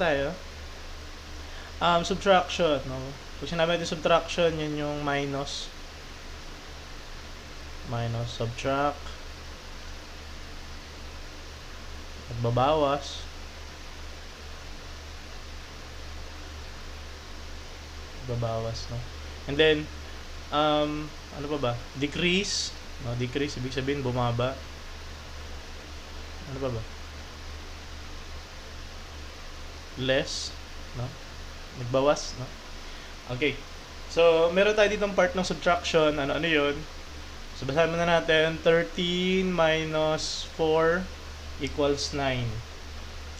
tayo. Subtraction, no? Pag sinabi natin subtraction, yun yung minus. Minus, subtract. At babawas. Babawas, no? And then, ano pa ba? Decrease. No, decrease, ibig sabihin bumaba. Ano pa ba? Less, no? Nagbawas, no? Okay. So, meron tayo ditong part ng subtraction. Ano yun? So, basahin muna natin. 13 minus 4 equals 9.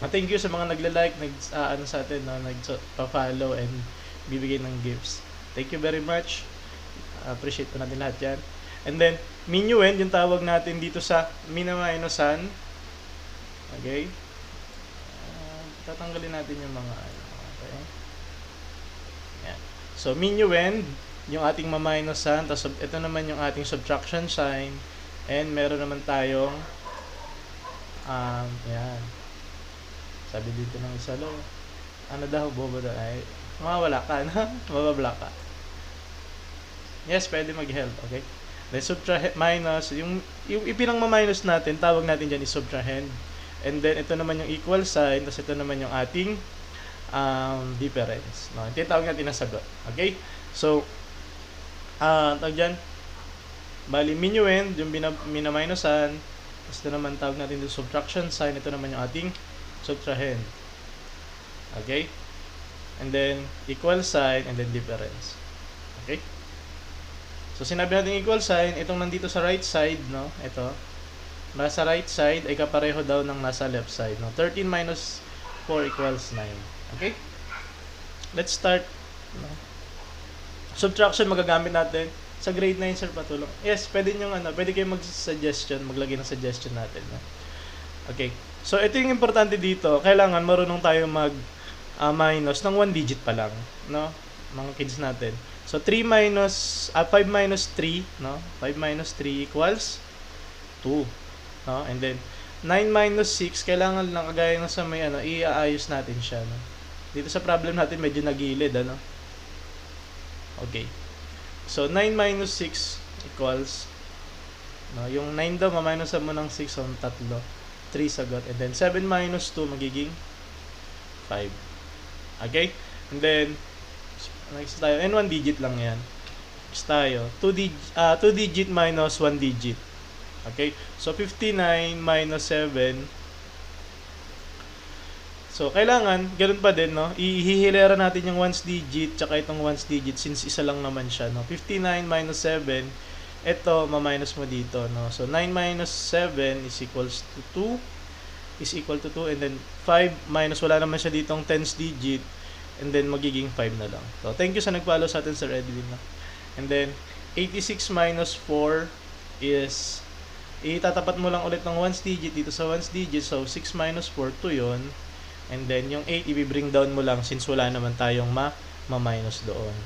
Thank you sa mga nagla-like, ano sa atin, no? Nagpa-follow and bibigay ng gifts. Thank you very much. Appreciate po natin lahat yan. And then, minuend, yung tawag natin dito sa minus-minusan. Okay? Tatanggalin natin yung mga ano. Okay? Yan. So, minuend, yung ating maminusan. Tapos, ito naman yung ating subtraction sign. And, meron naman tayong yan. Sabi dito ng isa lo. Ano daw, bobo daw. Ay, mawawala ka, no? Mabablock ka. Yes, pwede mag-help, okay? Then, subtract, minus, yung ipinang-minus natin, tawag natin dyan is subtrahend. And then, ito naman yung equal sign, tapos ito naman yung ating difference. No? Ito yung tawag natin na sagot. Okay? So, tawag dyan, bali, minuend, yung minaminusan, tapos ito naman tawag natin yung subtraction sign, ito naman yung ating subtrahend. Okay? And then, equal sign, and then difference. Okay? So, sinabi natin equal sign, itong nandito sa right side, no? Ito. Nasa right side ay kapareho daw ng nasa left side, no? 13 minus 4 equals 9. Okay? Let's start. No? Subtraction magagamit natin. Sa grade 9, sir, patulong. Yes, pwede nyo, pwede kayo mag-suggestion, maglagay ng suggestion natin. No? Okay. So, ito yung importante dito. Kailangan marunong tayo minus ng 1 digit pa lang, no? Mga kids natin. So 5 minus 3, no? 5 minus 3 equals 2, no? And then 9 minus 6, kailangan lang kagaya ng sa may iaayos natin siya, no? Dito sa problem natin medyo nagilid, ano? Okay. So 9 minus 6 equals, no, yung 9 daw maminusan mo ng 6, so 3 sagot. And then 7 minus 2 magiging 5. Okay? And then next tayo, and 1 digit lang yan. Next tayo, 2 digit minus 1 digit. Okay? So, 59 minus 7. So, kailangan, ganun pa din, no? Ihihilera natin yung 1's digit, tsaka itong 1's digit, since isa lang naman siya, no? 59 minus 7, ito, ma-minus mo dito, no? So, 9 minus 7 is equals to 2, is equal to 2, and then 5 minus, wala naman siya ditong 10's digit, and then magiging 5 na lang. So, thank you sa nag-follow sa atin, Sir Edwin. No? And then, 86 minus 4 is, itatapat mo lang ulit ng 1's digit dito sa 1's digit. So, 6 minus 4, 2 yun. And then, yung 8, i-bring down mo lang since wala naman tayong ma-minus doon.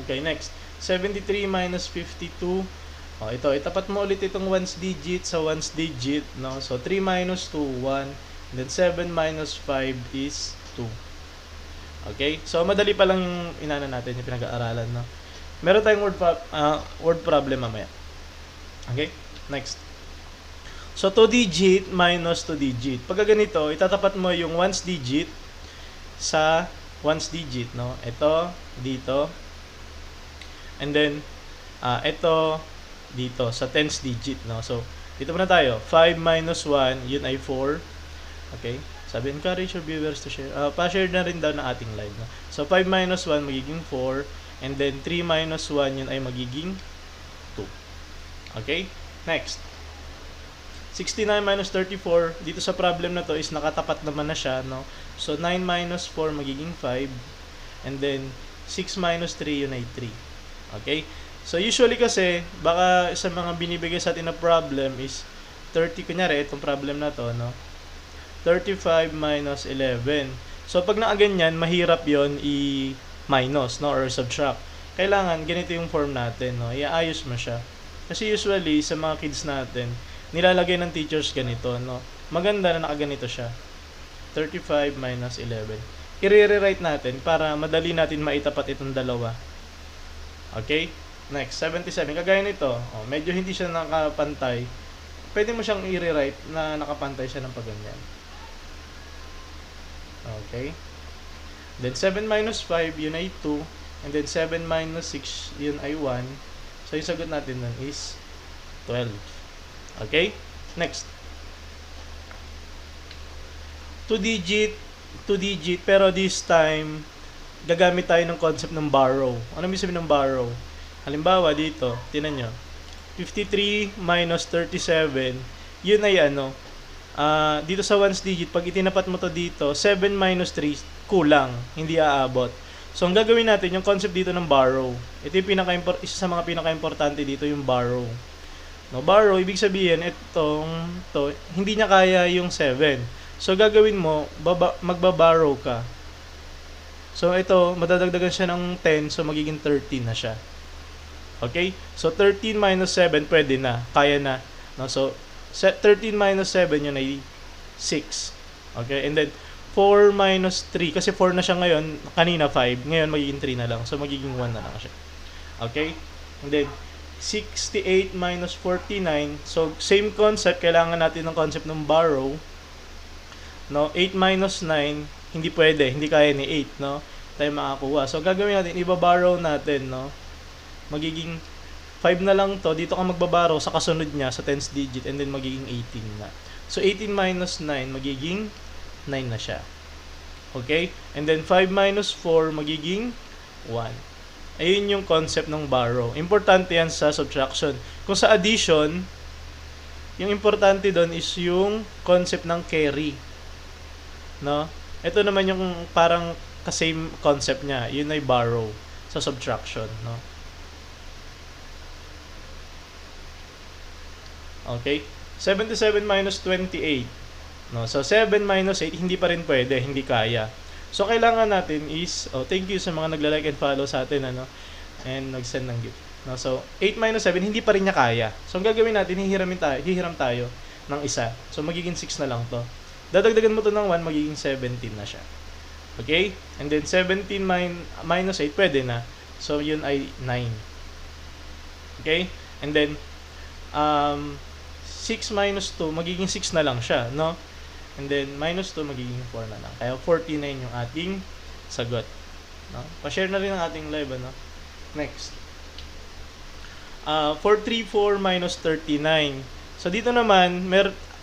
Okay, next. 73 minus 52. Oh, ito, itapat mo ulit itong 1's digit sa 1's digit. No? So, 3 minus 2, 1. And then, 7 minus 5 is 2. Okay? So, madali pa lang yung natin, yung pinag-aaralan, no? Meron tayong word problem mamaya. Okay? Next. So, 2 digit minus 2 digit. Pagka ganito, itatapat mo yung 1's digit sa 1's digit, no? Ito, dito. And then, ito, dito, sa 10's digit, no? So, dito muna tayo. 5 minus 1, yun ay 4. Okay? Sabi, encourage your viewers to share. Pa-share na rin daw ng ating live. No? So, 5 minus 1 magiging 4. And then, 3 minus 1 yun ay magiging 2. Okay? Next. 69 minus 34. Dito sa problem na to is nakatapat naman na siya. No? So, 9 minus 4 magiging 5. And then, 6 minus 3 yun ay 3. Okay? So, usually kasi, baka sa mga binibigay sa atin na problem is 30. Kunyari, itong problem na to, no? 35 minus 11. So, pag nakaganyan, mahirap yon i-minus, no? Or subtract. Kailangan, ganito yung form natin, no? Iaayos mo siya. Kasi usually, sa mga kids natin, nilalagay ng teachers ganito, no? Maganda na nakaganito siya. 35 minus 11. I-rewrite natin para madali natin maitapat itong dalawa. Okay? Next, 77. Kagaya nito, medyo hindi siya nakapantay. Pwede mo siyang i-rewrite na nakapantay siya ng paganyan. Okay? Then 7 minus 5, yun ay 2. And then 7 minus 6, yun ay 1. So yung sagot natin nun is 12. Okay? Next. 2 digit, pero this time, gagamit tayo ng concept ng borrow. Ano ibig sabihin ng borrow? Halimbawa dito, tinan nyo. 53 minus 37, yun ay ano, dito sa ones digit, pag itinapat mo to dito, 7 minus 3, kulang, hindi aabot. So, ang gagawin natin, yung concept dito ng borrow. Ito yung isa sa mga pinaka-importante dito, yung borrow. No, borrow, ibig sabihin, hindi niya kaya yung 7. So, gagawin mo, magbaborrow ka. So, ito, madadagdagan siya ng 10, so magiging 13 na siya. Okay? So, 13 minus 7, pwede na. Kaya na. No? So, 13 minus 7, yun ay 6. Okay? And then, 4 minus 3. Kasi 4 na siya ngayon. Kanina 5. Ngayon, magiging 3 na lang. So, magiging 1 na lang siya. Okay? And then, 68 minus 49. So, same concept. Kailangan natin ng concept ng borrow. No? 8 minus 9. Hindi pwede. Hindi kaya ni 8. No? Tayo makakuha. So, gagawin natin. Iba-borrow natin. No? Magiging 5 na lang to. Dito ka magbaborrow sa kasunod niya sa tens digit and then magiging 18 na. So 18 minus 9 magiging 9 na siya. Okay? And then 5 minus 4 magiging 1. Ayun yung concept ng borrow. Importante yan sa subtraction. Kung sa addition, yung importante doon is yung concept ng carry. No? Ito naman yung parang same concept niya. Yun ay borrow sa subtraction, no? Okay? 77 minus 28. No? So, 7 minus 8, hindi pa rin pwede. Hindi kaya. So, kailangan natin is, thank you sa mga nagla-like and follow sa atin, ano? And nag-send ng gift. No? So, 8 minus 7, hindi pa rin niya kaya. So, ang gagawin natin, hihiram tayo ng isa. So, magiging 6 na lang to. Dadagdagan mo to ng 1, magiging 17 na siya. Okay? And then, 17 minus 8, pwede na. So, yun ay 9. Okay? And then, 6 minus 2, magiging 6 na lang siya, no? And then, minus 2, magiging 4 na lang. Kaya, 49 yung ating sagot. No? Pa-share na rin ang ating live, ano? Next. 434 minus 39. So, dito naman,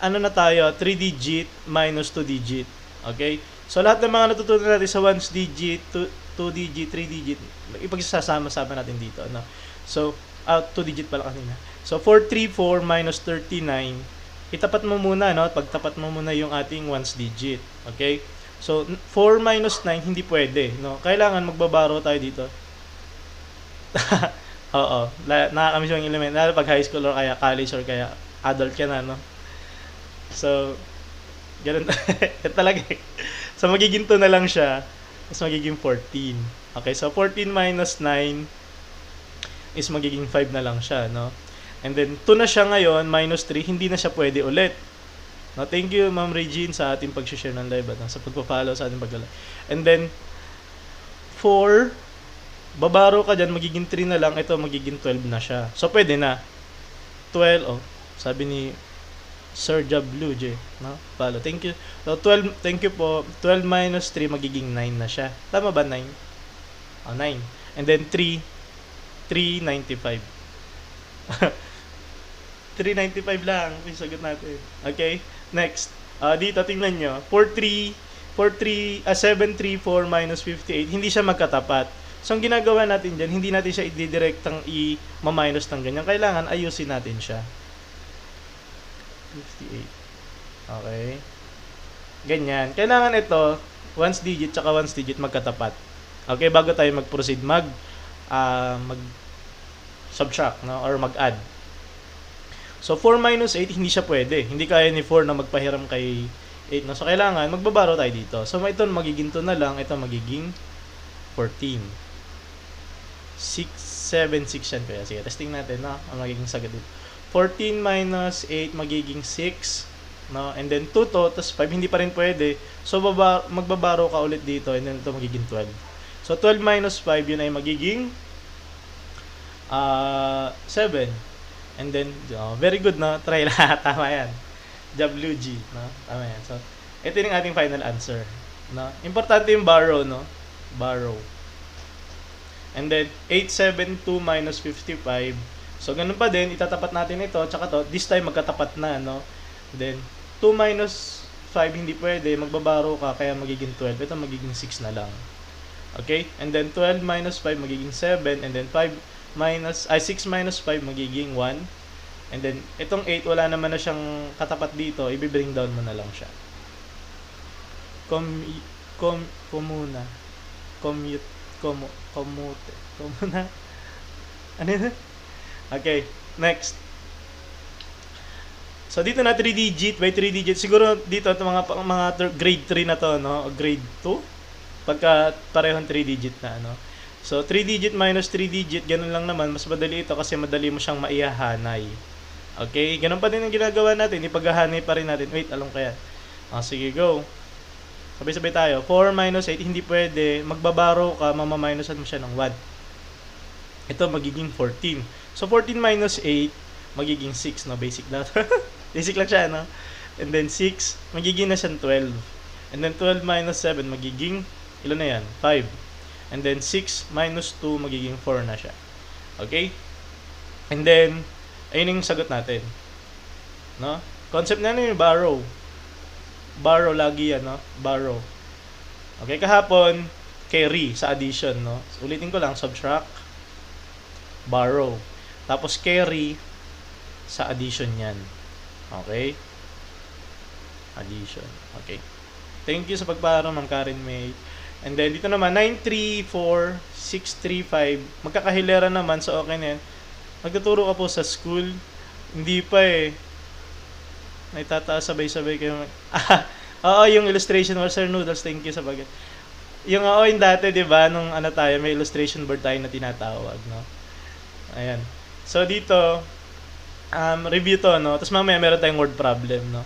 ano na tayo? 3 digit minus 2 digit. Okay? So, lahat ng mga natutunan natin sa 1 digit, 2 digit, 3 digit, ipagsasama-sama natin dito, no? So, 2 digit pala kanina. So, 434 minus 39, itapat mo muna, no? Pagtapat mo muna yung ating ones digit. Okay? So, 4 minus 9, hindi pwede, no? Kailangan magbabaro tayo dito. Oo. Nakakamiss yung element. Lalo pag high school or kaya college or kaya adult ka na, no? So, ganun talaga. So, magiging 2 na lang siya. Tapos magiging 14. Okay? So, 14 minus 9 is magiging 5 na lang siya, no? And then, 2 na siya ngayon, minus 3, hindi na siya pwede ulit. No, thank you, Ma'am Regine, sa ating pag-share ng live at sa pagpa-follow sa ating pag-live. And then, 4, babaro ka dyan, magiging 3 na lang, ito magiging 12 na siya. So, pwede na. 12, sabi ni Sir Jablu J, no? Follow, thank you. So, 12, thank you po. 12 minus 3, magiging 9 na siya. Tama ba, 9? 9. And then, 395. 395 lang yung sagot natin. Okay? Next. Dito, tingnan nyo. 734 minus 58. Hindi siya magkatapat. So, ang ginagawa natin dyan, hindi natin siya i-directang i-minus ng ganyan. Kailangan ayusin natin siya. 58. Okay? Ganyan. Kailangan ito, ones digit tsaka ones digit magkatapat. Okay? Bago tayo mag-proceed, mag-subtract, no? Or mag-add. So, 4 minus 8, hindi siya pwede. Hindi kaya ni 4 na magpahiram kay 8. No? So, kailangan, magbabaro tayo dito. So, ito magiging 2 na lang. Ito magiging 14. 6, 7, 6 yan kaya. Sige, testing natin, no? Ang magiging sagot dito. 14 minus 8 magiging 6. no? And then 2 to, tapos 5 hindi pa rin pwede. So magbabaro ka ulit dito and then ito magiging 12. So 12 minus 5 yun ay magiging 7. And then very good, no? Try lahat, tama yan. WG, no? Tama yan. So ito yung ating final answer, no? Importante yung borrow, no? Borrow. And then 872 minus 55. So ganun pa din, itatapat natin ito tsaka to. This time magkatapat na, no? Then 2 minus 5 hindi pwede, magbabaro ka kaya magiging 12. Ito magiging 6 na lang. Okay? And then 12 minus 5 magiging 7, and then 6 minus 5 magiging 1. And then itong 8 wala naman na siyang katapat dito, i-bring down mo na lang siya. Komuna. Ano yun? Okay, next. So dito na 3 digit by 3 digit. Siguro dito mga grade 3 na to, no? O grade 2 pagka parehong 3 digit na, ano. So 3 digit minus 3 digit, ganun lang naman, mas madali ito kasi madali mo siyang maihahanay. Okay, ganun pa din ang ginagawa natin, ipaghahanay pa rin natin. Wait, alam ko yan. Sige, go. Sabay-sabay tayo. 4 minus 8, hindi pwede. Magbabaro ka, mamaminusan mo siya ng 1. Ito, magiging 14. So, 14 minus 8, magiging 6, no? Basic na. Basic lang siya, no? And then 6, magiging na siyang 12. And then 12 minus 7, magiging, ilan na yan? 5. And then 6 minus 2, magiging 4 na siya. Okay? And then, ayun yung sagot natin. No? Concept na yung borrow. Borrow lagi yan, no? Borrow. Okay, kahapon, carry sa addition, no? So, ulitin ko lang, subtract, borrow. Tapos carry sa addition yan. Okay? Addition. Okay. Thank you sa pagparo, Ma'am Karen May. And then, dito naman, 934, 635. Magkakahilera naman, so okay na yan. Nagtuturo ka po sa school. Hindi pa eh. Naitataas sabay-sabay kayo. Oo, yung illustration mo, Sir Noodles, thank you sa bagay. Yung yung dati, di ba, nung tayo, may illustration board tayo na tinatawag, no? Ayan. So, dito, review to, no? Tapos mamaya meron tayong word problem, no?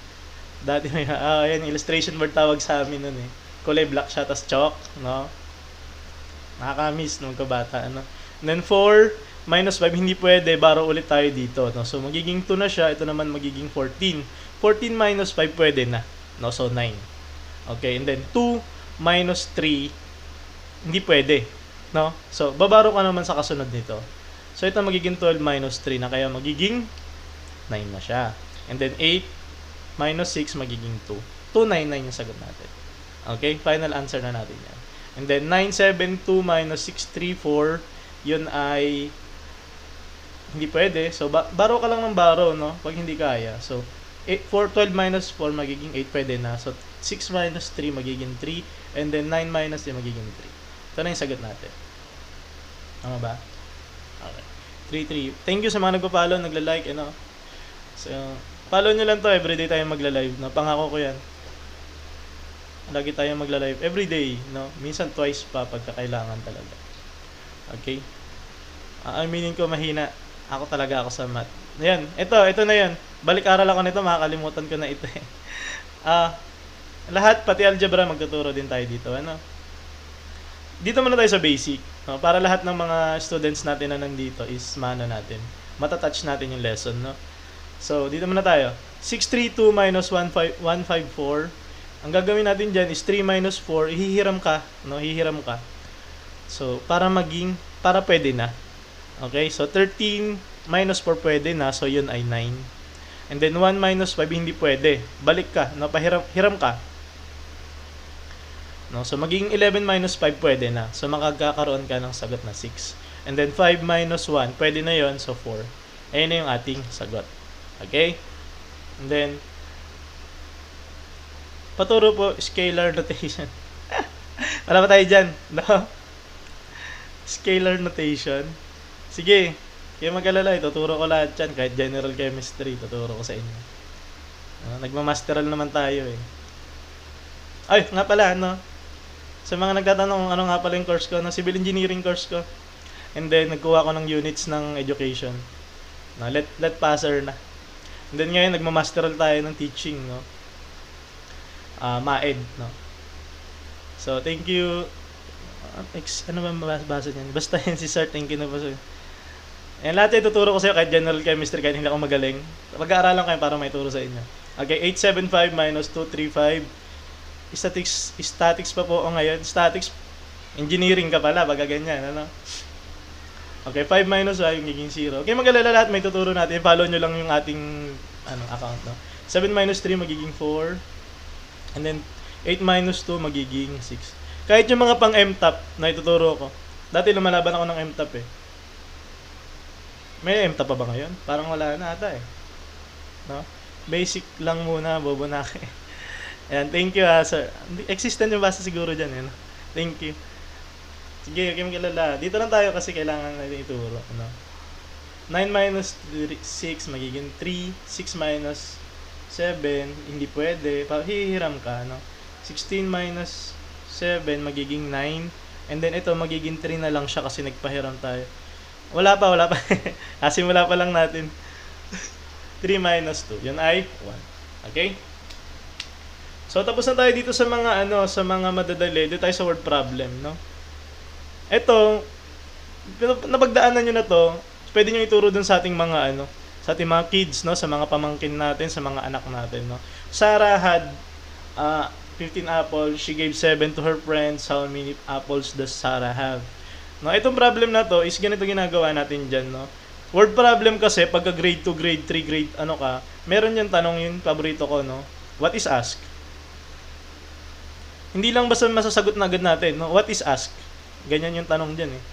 Dati may, ayan, illustration board tawag sa amin nun eh. Kulay black siya, tas chalk, no? Nakakamiss nung kabata, ano? And then 4 minus 5, hindi pwede, baro ulit tayo dito, no? So, magiging 2 na siya, ito naman magiging 14. 14 minus 5 pwede na, no? So, 9. Okay, and then 2 minus 3, hindi pwede, no? So, babaro ka naman sa kasunod nito. So, ito magiging 12 minus 3 na, kaya magiging 9 na siya. And then 8 minus 6 magiging 2. 299 yung sagot natin. Okay, final answer na natin yan. And then 972 minus 634, yun ay hindi pwede. So, baro ka lang ng baro, no? Pag hindi kaya. So, 12 minus 4 magiging 8, pwede na. So, 6 minus 3 magiging 3. And then 9 minus 3 magiging 3. Ito na yung sagot natin. Tama ba? Okay. 3. Thank you sa mga nagpa-follow, nagla-like, ano. So, follow nyo lang to. Everyday tayo magla-live, no? Pangako ko yan. Lagi tayo magla-live. Everyday, no? Minsan twice pa pagkakailangan talaga. Okay? Aminin ko, mahina. Ako talaga ako sa math. Ayan, ito na yan. Balik-aral ako nito, makakalimutan ko na ito eh. Lahat, pati algebra, magtuturo din tayo dito. Ano? Dito muna tayo sa basic. No? Para lahat ng mga students natin na nandito is natin. Matatouch natin yung lesson. No? So, dito muna tayo. 632 minus 154. Ang gagawin natin dyan is 3 minus 4. Hihiram ka. No? Hihiram ka. So, para pwede na. Okay, so 13 minus 4 pwede na, so yun ay 9. And then 1 minus 5 hindi pwede. Balik ka, no, hiram ka. No, so magiging 11 minus 5 pwede na. So makakakaroon ka ng sagot na 6. And then 5 minus 1, pwede na yon, so 4. Ayun na yung ating sagot. Okay? And then paturo po scalar notation. Wala pa tayo dyan, no? Scalar notation. Sige, kayo mag-alala, tuturo ko lahat yan. Kahit general chemistry, tuturo ko sa inyo. Nagmamasteral naman tayo eh. Ay, nga pala, no? Sa mga nagtatanong, ano nga pala yung course ko, no? Civil engineering course ko. And then, nagkuha ko ng units ng education. No? Let passer na. And then ngayon, nagmamasteral tayo ng teaching, no? MAED, no? So, thank you. Ano ba mabasa niyan? Basta yan si Sir, thank you na po sir. Yan, lahat yung tuturo ko sa'yo, kahit general chemistry, kahit hindi ako magaling. Pag-aaralan kayo para may turo sa inyo. Okay, 875 minus 235. Statics pa po o ngayon. Statics, engineering ka pala, baga ganyan, ano? Okay, 5 minus 5, magiging 0. Okay, mag-alala lahat, may tuturo natin. Follow nyo lang yung ating account, no? 7 minus 3, magiging 4. And then, 8 minus 2, magiging 6. Kahit yung mga pang MTOP na ituturo ko. Dati lumalaban ako ng MTOP eh. May MTOP pa ba ngayon? Parang wala na ata eh. No? Basic lang muna, bobo na ako eh. Ayan, thank you sir. Existent yung basta siguro dyan eh. No? Thank you. Sige, huwag kilala. Dito lang tayo kasi kailangan natin ituro. No? 9 minus 6 magiging 3. 6 minus 7, hindi pwede. Hihiram ka. No? 16 minus 7 magiging 9. And then ito magiging 3 na lang siya kasi nagpahiram tayo. Wala pa. Simula pa lang natin. 3 minus 2. Yun ay 1. Okay? So, tapos na tayo dito sa mga sa mga madadali. Dito tayo sa word problem, no? Ito, napagdaanan nyo na to, pwede nyo ituro dun sa ating mga sa ating mga kids, no? Sa mga pamangkin natin, sa mga anak natin, no? Sarah had 15 apples. She gave 7 to her friends. How many apples does Sarah have? No, itong problem na to is ganito ginagawa natin dyan, no? Word problem kasi, pagka grade 2, grade 3, grade ka, meron yung tanong yun, paborito ko, no? What is ask? Hindi lang basta masasagot na agad natin, no? What is ask? Ganyan yung tanong dyan, eh.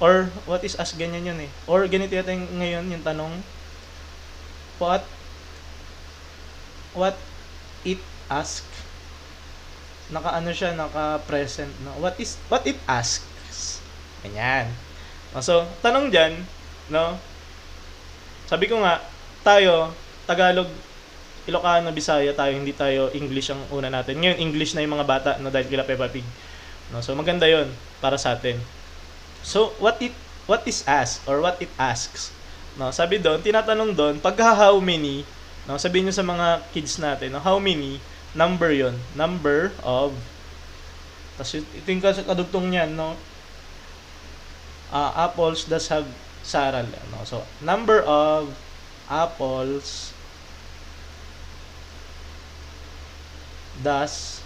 Or, what is ask? Ganyan yun, eh. Or, ganito natin ngayon yung tanong, what it ask? Naka siya, naka-present, no? What it asks? Ganyan. So, tanong dyan, no? Sabi ko nga, tayo, Tagalog, Ilocano, Bisaya tayo, hindi tayo English ang una natin. Ngayon, English na yung mga bata, no? Dahil kila Peppa Pig. No? So, maganda yon para sa atin. So, what is asked or what it asks? No? Sabi doon, tinatanong doon, pagka how many, no? Sabihin nyo sa mga kids natin, no? How many, number yon, number of, tapos ito yung kadugtong niyan, no? Apples does have Sarah, no? So, number of apples does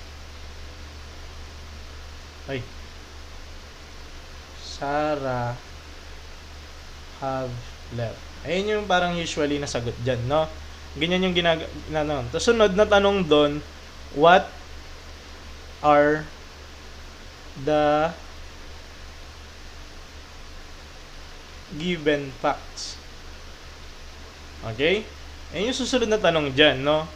Sarah have left. Ayun yung parang usually na sagot dyan, no? Ganyan yung ginagawa. Tapos sunod na tanong doon, what are the given facts? Okay? Ayun yung susunod na tanong dyan, no?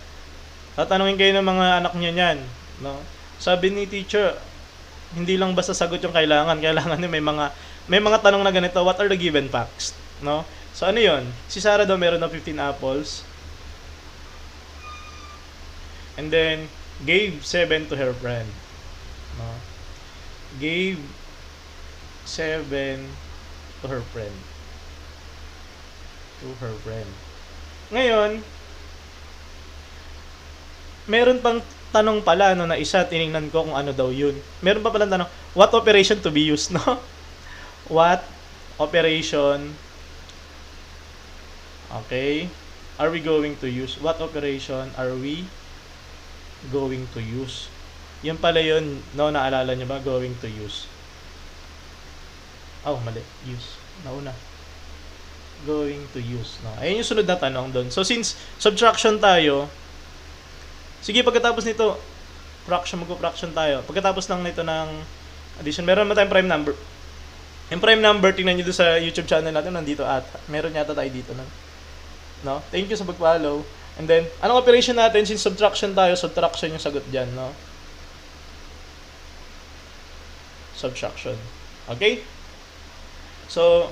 Tatanungin kayo ng mga anak nyo yan, no? Sabi ni teacher, hindi lang basta sagot yung kailangan nyo may mga tanong na ganito, what are the given facts, no? So ano yun? Si Sarah daw meron ng 15 apples. And then gave 7 to her friend. No? Gave 7 to her friend. Ngayon, meron pang tanong pala na isa, tiningnan ko kung ano daw yun. Meron pa pala tanong, what operation to be used, no? What operation, okay, are we going to use? What operation are we going to use? Yun pala yun, no? Naalala nyo ba? Going to use. Oh, mali. Use. Nauna. Going to use, no? Ayun yung sunod na tanong doon. So, since subtraction tayo, sige, pagkatapos nito, magpo-fraction tayo. Pagkatapos lang nito ng addition, meron naman tayong prime number. Yung prime number, tingnan nyo doon sa YouTube channel natin, nandito at meron yata tayo dito. No? Thank you sa pag-follow. And then, anong operation natin? Since subtraction tayo, subtraction yung sagot dyan, no? Subtraction. Okay? So,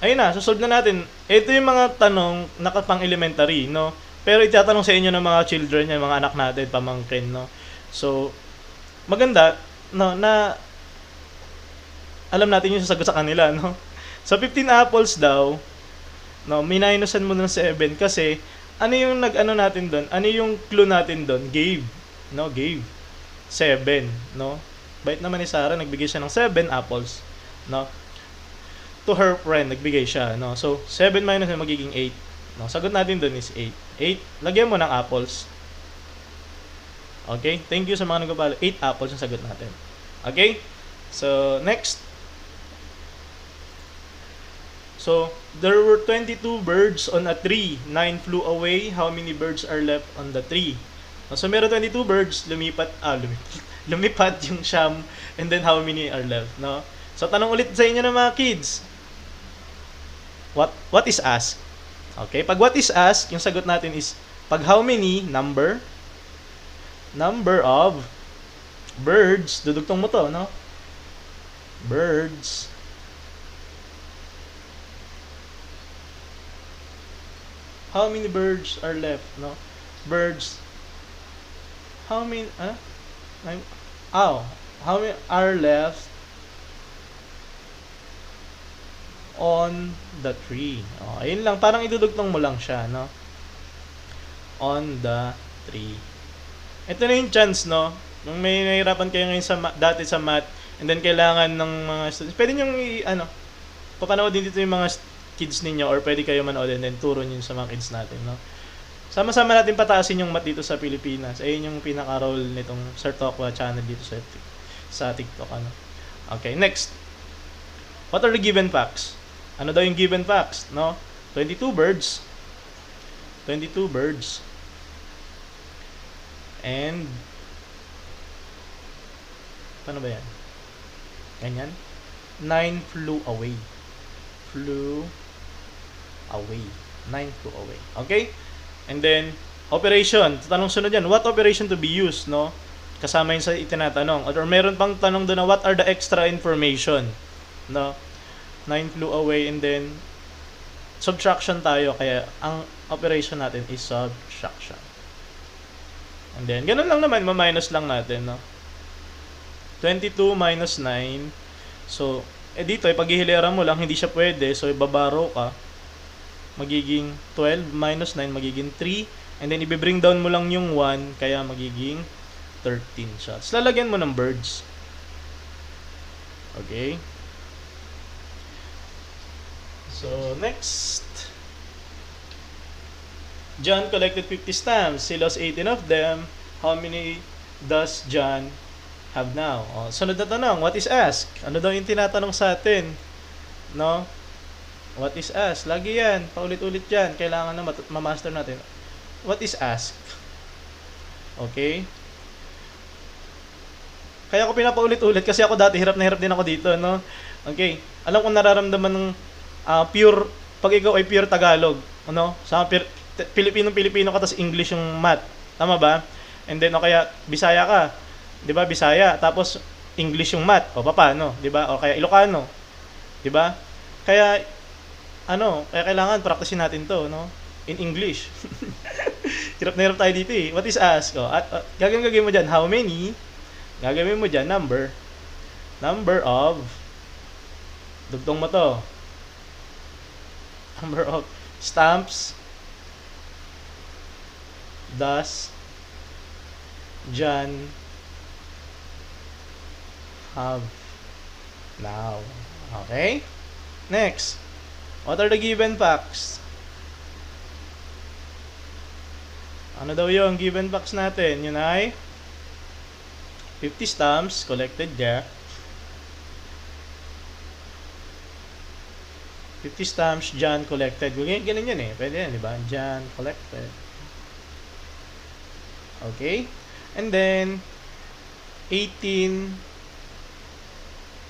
ayun na, susolve na natin. Ito yung mga tanong nakapang elementary, no? Pero itatanong sa inyo ng mga children, yung mga anak natin, pamangkin, no? So, maganda, no, na alam natin yung sasagot sa kanila, no? So, 15 apples daw, no, minusan mo ng 7 kasi ano yung nag-ano natin doon? Ano yung clue natin doon? Gave. No, gave. 7, no? Bait naman ni Sarah, nagbigay siya ng 7 apples, no? To her friend, nagbigay siya, no? So, 7 minus magiging 8. No, sagot natin doon is 8. 8, lagyan mo ng apples. Okay? Thank you sa mga nagpapalo. 8 apples ang sagot natin. Okay? So, next. So, there were 22 birds on a tree. 9 flew away. How many birds are left on the tree? So, meron 22 birds. Lumipat yung siyam. And then, how many are left? No? So, tanong ulit sa inyo ng mga kids. What is asked? Okay? Pag what is asked, yung sagot natin is, pag how many, number of birds, dudugtong mo to, no? Birds how many birds are left, no? Birds, how many, how many are left on the tree? Ayun lang, parang idudugtong mo lang siya, no? On the tree. Ito na yung chance, no? Nung may nahihirapan kayo ngayon dati sa math, and then kailangan ng mga students, pwede nyo papanood din dito yung mga kids ninyo, or pwede kayo manood and then turo nyo sa mga kids natin, no? Sama-sama natin pataasin yung math dito sa Pilipinas. Ayun yung pinaka-role nitong Sir Tokwa channel dito sa TikTok, ano? Okay, next. What are the given facts? Ano daw yung given facts, no? 22 birds. And paano ba yan? Ganyan. 9 flew away. 9 flew away. Okay? And then, operation. Tanong sunod yan. What operation to be used, no? Kasama yun sa itinatanong. Or meron pang tanong doon na what are the extra information? No? 9 flew away, and then subtraction tayo. Kaya, ang operation natin is subtraction. And then, ganun lang naman, ma-minus lang natin, no? 22 minus 9. So, dito, paghihilera mo lang, hindi siya pwede. So, ibabaro ka. Magiging 12 minus 9, magiging 3. And then, i-bring down mo lang yung 1, kaya magiging 13 siya. So, lalagyan mo ng birds. Okay? So, next. John collected 50 stamps. He lost 18 of them. How many does John have now? Sunod na tanong. What is asked? Ano daw yung tinatanong sa atin? No? What is asked? Lagi yan. Paulit-ulit yan. Kailangan na ma-master natin. What is asked? Okay? Kaya ako pinapaulit-ulit kasi ako dati hirap na hirap din ako dito, no? Okay. Alam ko nararamdaman ng pure, pag ikaw ay pure Tagalog, ano? Sa Pilipino ka, tas English yung math. Tama ba? And then, o kaya, Bisaya ka. Di ba? Bisaya. Tapos, English yung math. O, paano? Di ba? O kaya, Ilocano. Di ba? Kaya, kaya kailangan practicein natin to, no? In English. Hirap na hirap tayo dito eh. What is asked? O, gagawin mo dyan, how many? Gagawin mo dyan, number of, dugtong mo to. Number of stamps does John have now? Okay? Next. What are the given facts? Ano daw yung given facts natin? Yun ay 50 stamps collected there. 50 stamps John collected. Ganun yun eh. Pwede yan, di ba? John collected. Okay? And then, 18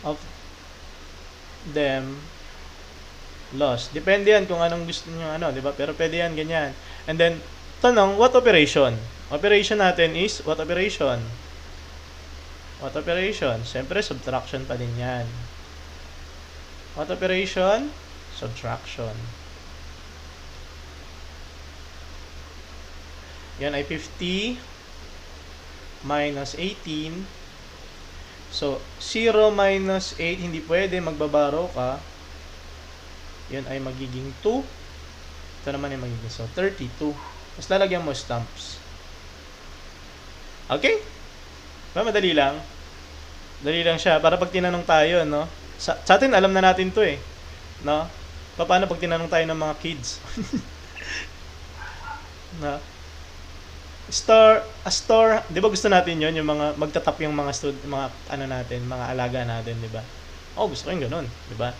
of them lost. Depende yan kung anong gusto nyo, di ba? Pero pwede yan, ganyan. And then, tanong, what operation? Operation natin is, what operation? What operation? Siyempre, subtraction pa din yan. What operation? Subtraction. Yan ay 50 minus 18. So, 0 minus 8, hindi pwede, magbabaro ka. Yan ay magiging 2. Ito naman ay magiging, so 32. Tapos lalagyan mo stamps. Okay? Madali lang. Dali lang siya. Para pag tinanong tayo, no? Sa atin, alam na natin to eh. No? Paano pag tinanong tayo ng mga kids? No? Store, di ba gusto natin yon yung mga magtatap yung mga ano natin, mga alaga natin, di ba? Oh, gusto ko yung ganun, di ba?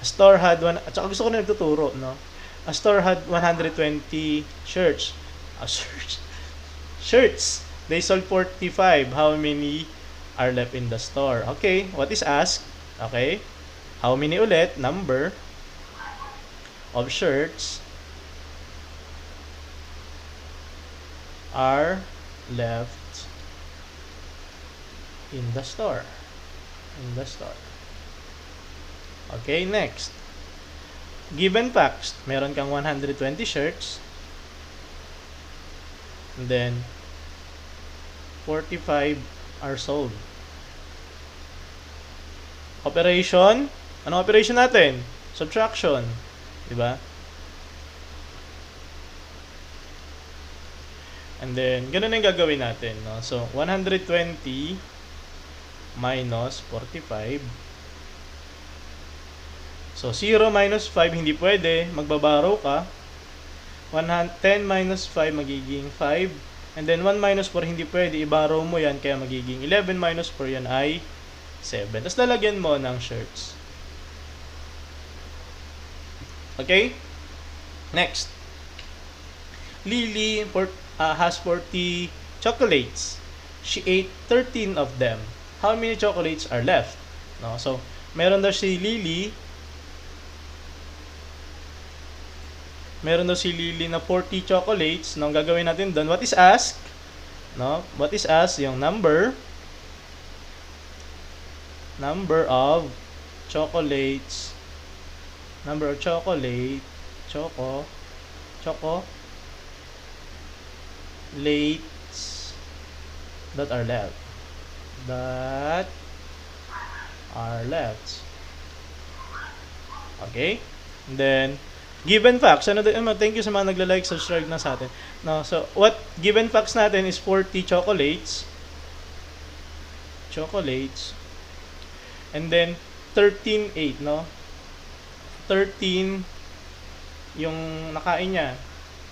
A store had at saka gusto ko na nagtuturo, no? A store had 120 shirts. Shirts. They sold 45. How many are left in the store? Okay, what is asked? Okay. How many ulit? Number of shirts are left in the store. Okay, next. Given facts, meron kang 120 shirts. And then 45 are sold. Operation. Anong operation natin? Subtraction. Diba? And then, ganun ang gagawin natin, no? So, 120 minus 45. So, 0 minus 5, hindi pwede. Magbabaro ka. 10 minus 5, magiging 5. And then, 1 minus 4, hindi pwede. Ibaro mo yan, kaya magiging 11 minus 4, yan ay 7. Tapos, lalagyan mo ng shirts. Okay? Next. Lily has 40 chocolates. She ate 13 of them. How many chocolates are left? No? So, meron daw si Lily. Meron daw si Lily na 40 chocolates. No, ang gagawin natin doon, what is asked? No? What is asked? Yung number of chocolates. Number of chocolate. Chocolates that are left. Okay? And then, given facts. Thank you sa mga nagla-like, subscribe na sa atin. No, so, what given facts natin is 40 chocolates. And then, 13, 8, no? 13 yung nakain niya.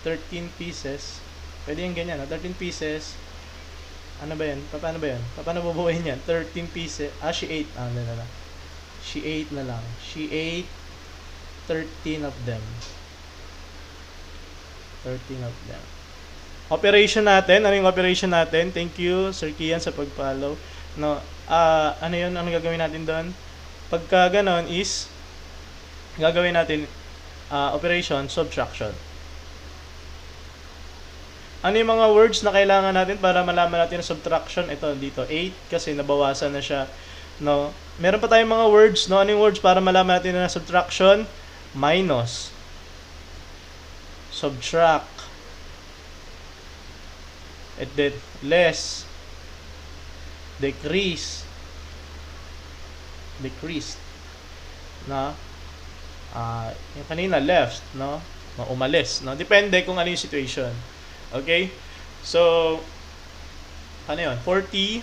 13 pieces. Pwede yung ganyan, no? 13 pieces. Ano ba yan? Paano ba yan? Paano bubuhayin yan? 13 pieces. She ate. She ate na lang. She ate 13 of them. Operation natin. Ano yung operation natin? Thank you, Sir Kian, sa pag-follow. No, ano yun? Ano gagawin natin doon? Pagka ganon is, gagawin natin operation, subtraction. Ano yung mga words na kailangan natin para malaman natin ang subtraction? Ito, dito, 8, kasi nabawasan na siya. No? Meron pa tayong mga words, no? Ano yung words para malaman natin na subtraction? Minus. Subtract. And then, less. Decreased. No? Yung kanina, left, no? Umalis, no? Depende kung ano yung situation. Okay? So, ano yun? 40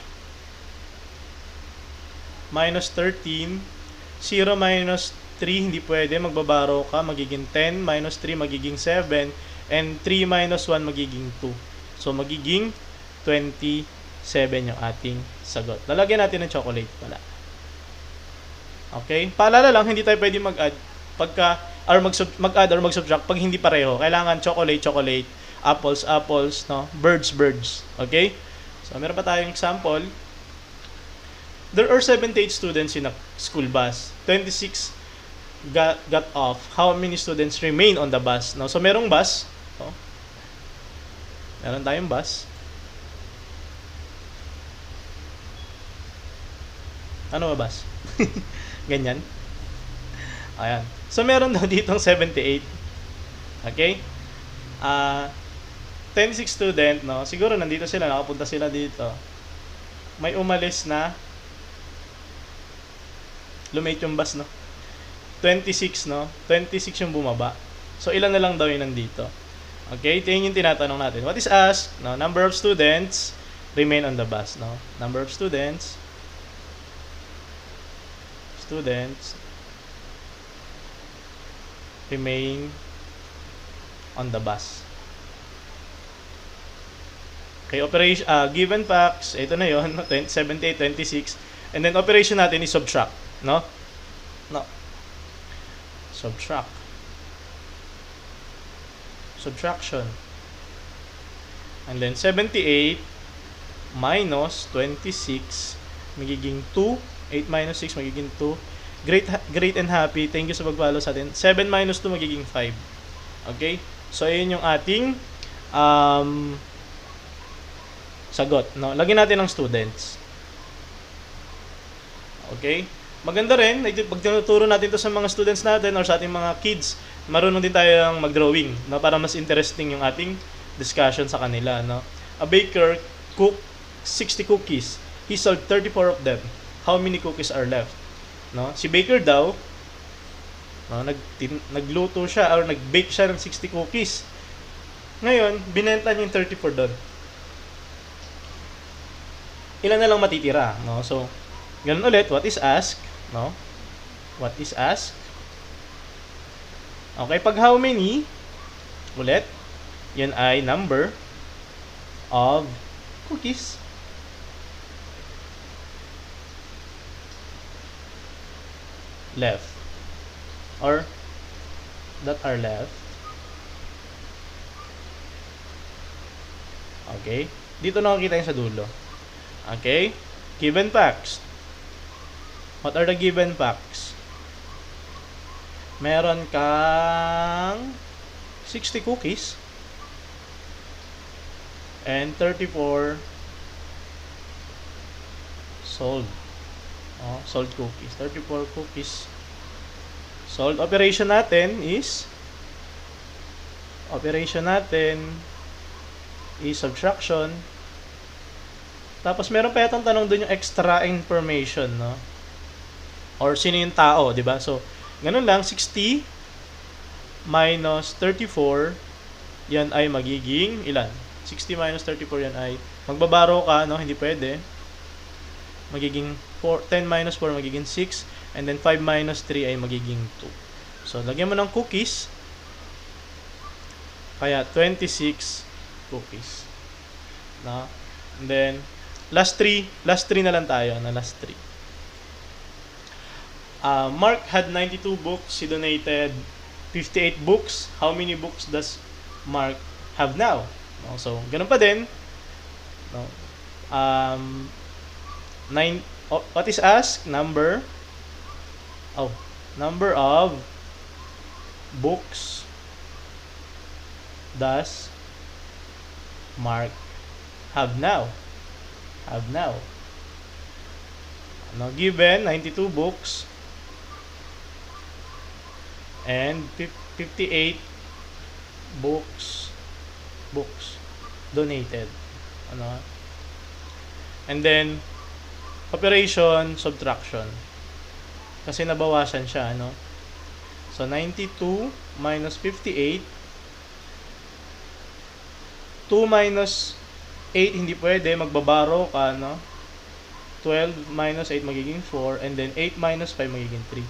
minus 13. 0 minus 3, hindi pwede. Magbabaro ka. Magiging 10. Minus 3, magiging 7. And 3 minus 1, magiging 2. So, magiging 27 yung ating sagot. Lalagyan natin ng chocolate pala. Okay? Paalala lang, hindi tayo pwede mag-add mag-add or mag-subtract pag hindi pareho. Kailangan chocolate, apples, no? Birds. Okay? So, meron pa tayong example. There are 78 students in a school bus. 26 got off. How many students remain on the bus? No? So, merong bus. No? Meron tayong bus. Ano ba bus? Ganyan. Ayan. So, meron daw ditong 78. Okay? 26 student, no? Siguro nandito sila, nakapunta sila dito. May umalis na lumate yung bus, no? 26, no? 26 yung bumaba. So, ilan na lang daw yung nandito? Okay, ito yung tinatanong natin. What is asked? No, number of students remain on the bus. No, number of students remain on the bus. Okay, operation, given facts, ito na yon 78, 26. And then operation natin is subtract, no? No. Subtraction. And then 78 minus 26 magiging 2. 8 minus 6 magiging 2. Great and happy. Thank you sa pag-follow sa atin. 7 minus 2 magiging 5. Okay? So, ayun yung ating sagot. No? Lagyan natin ng students. Okay? Maganda rin, pag tinuturo natin to sa mga students natin or sa ating mga kids, marunong din tayong mag-drawing, no? Para mas interesting yung ating discussion sa kanila. No? A baker cooked 60 cookies. He sold 34 of them. How many cookies are left? No? Si baker daw, no, nagluto siya or nag-bake siya ng 60 cookies. Ngayon, binenta niya yung 34 doon. Ilan na lang matitira, no? So, ganun ulit, what is asked, no? What is asked? Okay, pag how many, ulit, yan ay number of cookies. Left. Or, that are left. Okay? Dito nakikita yung sa dulo. Okay? Given facts. What are the given facts? Meron kang 60 cookies and 34 sold. Sold cookies. 34 cookies sold. Operation natin is subtraction. Tapos meron pa yatang tanong doon yung extra information, no? Or sino yung tao, di ba? So, ganun lang, 60 minus 34, yan ay magiging ilan? 60 minus 34 yan ay, magbabaro ka, no? Hindi pwede. Magiging 10 minus 4 magiging 6, and then 5 minus 3 ay magiging 2. So, lagyan mo ng cookies. Kaya, 26 cookies. No? And then, last 3 na lang tayo, na last 3. Mark had 92 books. He donated 58 books. How many books does Mark have now? No? So, ganun pa din. No? What is asked? Number of books does Mark have now? Now, given 92 books and 58 books donated. And then operation subtraction. Kasi nabawasan siya, So 92 minus 58, 2 minus 8 hindi pwede, magbabaro ka, 12 minus 8 magiging 4, and then 8 minus 5 magiging 3.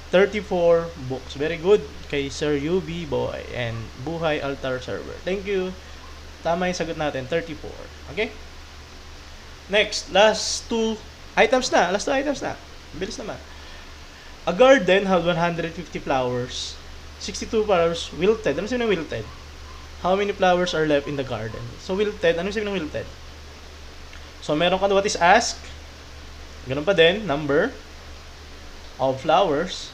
34 books. Very good kay Sir UB Boy and Buhay Altar Server. Thank you. Tama yung sagot natin, 34. Okay? Next, last 2 items na. Bilis naman. A garden had 150 flowers. 62 flowers wilted. Ano sabihin ng wilted? How many flowers are left in the garden? So, wilted. Ano sabihin ng wilted? So, meron ka na what is asked. Ganun pa din. Number of flowers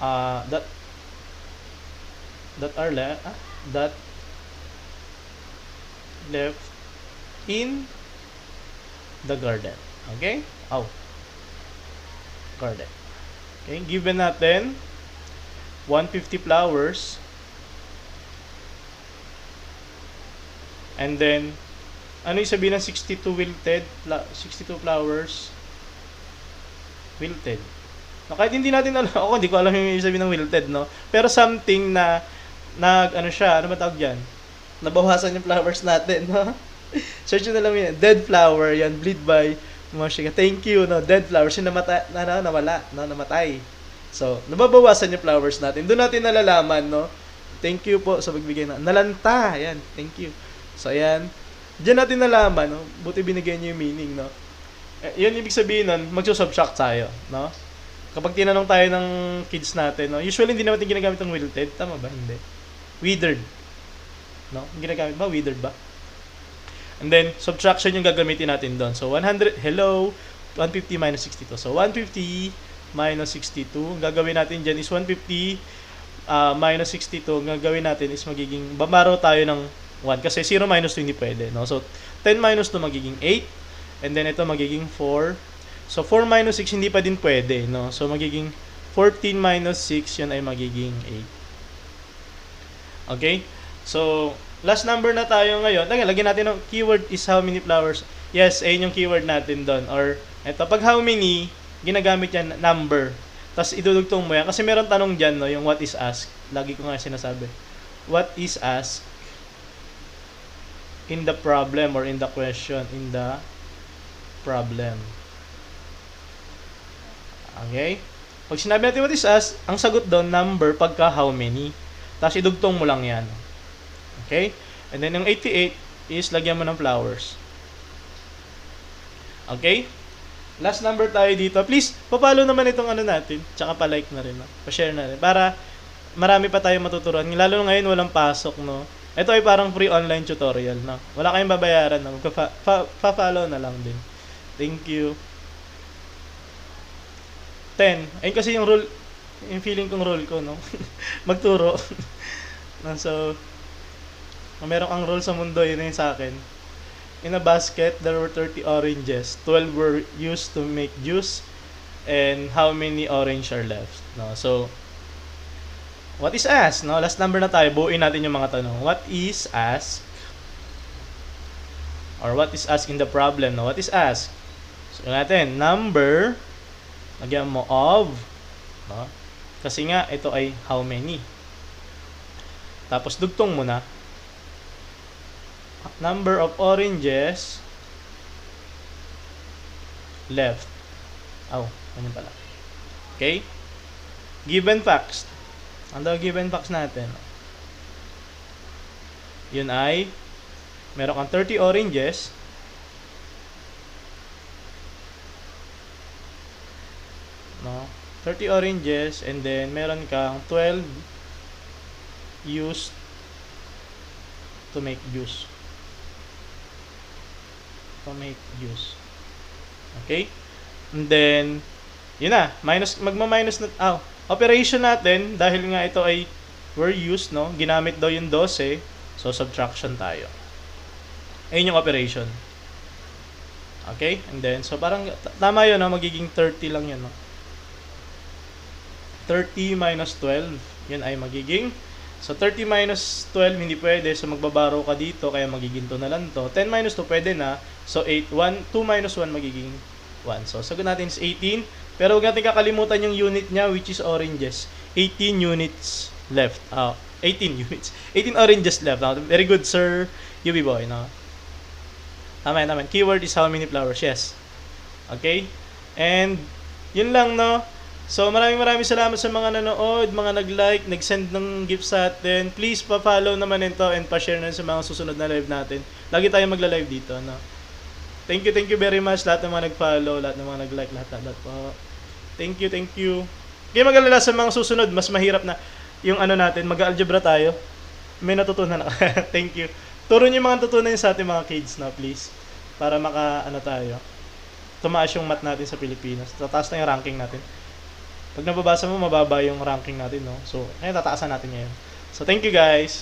that are left in the garden. Okay? Garden. Okay, given natin 150 flowers, and then ano yung sabihin ng 62 wilted? 62 flowers wilted. No, kahit hindi natin alam, ako hindi ko alam yung ibig sabihin ng wilted, no? Pero something na, ano siya, ano ba tawag dyan? Nabawasan yung flowers natin, no? Search nyo na lang yun. Dead flower, yan, bleed by Moshika. Thank you, no? Dead flowers, yung nawala, no? Namatay. So, nababawasan yung flowers natin. Doon natin nalalaman, no? Thank you po sa pagbigay na. Nalanta, yan, thank you. So, ayan. Diyan natin nalaman, no? Buti binigay niyo yung meaning, no? Yun ibig sabihin nun, magsusubtract tayo, no? Kapag tinanong tayo ng kids natin, no? Usually, hindi natin ginagamit ng wilted. Tama ba? Hindi. Withered. No? Ginagamit ba? Withered ba? And then, subtraction yung gagamitin natin doon. So, 100, hello, 150 minus 62. So, 150 minus 62. Ang gagawin natin dyan is 150 minus 62. Ang gagawin natin is magiging, bamaro tayo ng 1. Kasi 0 minus 2 hindi pwede. No? So, 10 minus 2 magiging 8. And then, ito magiging 4. So, 4 minus 6 hindi pa din pwede. No? So, magiging 14 minus 6, yun ay magiging 8. Okay? So, last number na tayo ngayon. Lagyan natin ng keyword is how many flowers. Yes, ayun yung keyword natin doon. Or, eto, pag how many, ginagamit yan number. Tapos, idudugtong mo yan. Kasi meron tanong dyan, no, yung what is asked. Lagi ko nga sinasabi. What is asked in the problem or in the question. In the problem. Okay? Pag sinabi natin what is asked, ang sagot doon, number pagka how many. Tapos, idugtong mo lang yan. Okay? And then, yung 88 is lagyan mo ng flowers. Okay? Last number tayo dito. Please, papalo naman itong ano natin. Tsaka pa-like na rin. No? Pa-share na rin. Para marami pa tayong matuturuan. Lalo ngayon, walang pasok. No? Ito ay parang free online tutorial. No? Wala kayong babayaran. No? Pa-follow na lang din. Thank you. 10. Ayun kasi yung rule. Yung feeling kong rule ko. No? Magturo. No? So, meron kang role sa mundo, yun yung sa akin. In a basket, there were 30 oranges. 12 were used to make juice. And how many orange are left? No? So, what is asked? No? Last number na tayo. Buuin natin yung mga tanong. What is asked? Or what is asked in the problem? No? What is asked? So, natin. Number. Lagyan mo of. No? Kasi nga, ito ay how many. Tapos, dugtong mo na. Number of oranges left. Ganyan pala. Okay? Given facts. Ano daw given facts natin? Yun ay meron kang 30 oranges. No? 30 oranges and then meron kang 12 used to make juice. Okay? And then, yun na. Magma-minus na, operation natin, dahil nga ito ay were used, no? Ginamit daw yung 12. So, subtraction tayo. Ayun yung operation. Okay? And then, so parang, tama yun, no? Magiging 30 lang yun, no? 30 minus 12, yun ay magiging, so 30 minus 12 hindi pwede, so magbabaro ka dito, kaya magiging 2 na lang to. 10 minus 2 pwede na, so 8, 1, 2 minus 1 magiging 1. So sagot natin is 18, pero huwag natin kakalimutan yung unit niya, which is oranges. 18 units left. 18 units. 18 oranges left. Very good, sir. UB boy, no? Tama. Keyword is how many flowers. Yes. Okay? And, yun lang, no? So, maraming salamat sa mga nanood, mga nag-like, nag-send ng gift sa atin. Please, pa-follow naman ito and pa-share na sa mga susunod na live natin. Lagi tayo magla-live dito, no? Thank you very much. Lahat ng mga nag-follow, lahat ng mga nag-like, lahat po. Thank you. Kaya mag-alala sa mga susunod, mas mahirap na yung ano natin, mag-algebra tayo. May natutunan na. Thank you. Turo niyo yung mga natutunan sa ating mga kids na, please. Para tayo. Tumaas yung math natin sa Pilipinas. Tataas na yung ranking natin. Pag nababasa mo, mababa yung ranking natin, no? So, tataasa natin ngayon. So, thank you guys!